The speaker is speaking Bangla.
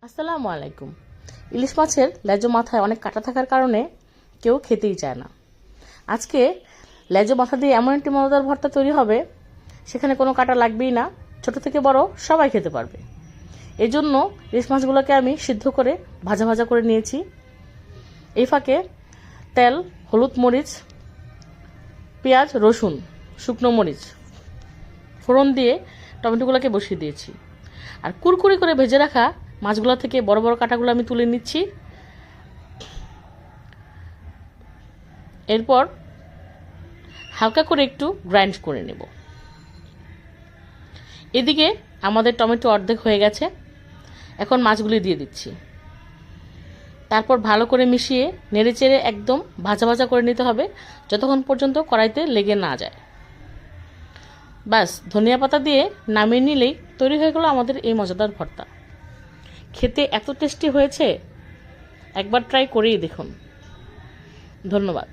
আসসালামু আলাইকুম। ইলিশ মাছের লেজো মাথায় অনেক কাটা থাকার কারণে কেউ খেতেই চায় না। আজকে লেজো মাথা দিয়ে এমন একটি মজাদার ভর্তা তৈরি হবে, সেখানে কোনো কাটা লাগবেই না, ছোট থেকে বড় সবাই খেতে পারবে। এই জন্য ইলিশ মাছগুলোকে আমি সিদ্ধ করে ভাজা ভাজা করে নিয়েছি। এই ফাঁকে তেল, হলুদ, মরিচ, পেঁয়াজ, রসুন, শুকনো মরিচ ফোড়ন দিয়ে টমেটোগুলোকে বসিয়ে দিয়েছি। আর কুরকুরি করে ভেজে রাখা মাছগুলো থেকে বড় বড় কাঁটাগুলো আমি তুলে নিচ্ছি। এরপর হালকা করে একটু গ্রাইন্ড করে নেব। এদিকে আমাদের টমেটো অর্ধেক হয়ে গেছে। এখন মাছগুলি দিয়ে দিচ্ছি। তারপর ভালো করে মিশিয়ে নেড়েচেড়ে একদম ভাজা ভাজা করে নিতে হবে, যতক্ষণ পর্যন্ত কড়াইতে লেগে না যায়। ব্যাস, ধনিয়া পাতা দিয়ে নামিয়ে নিলেই তৈরি হয়ে গেল আমাদের এই মজাদার ভর্তা। খেতে এত টেস্টি হয়েছে, একবার ট্রাই করেই দেখুন। ধন্যবাদ।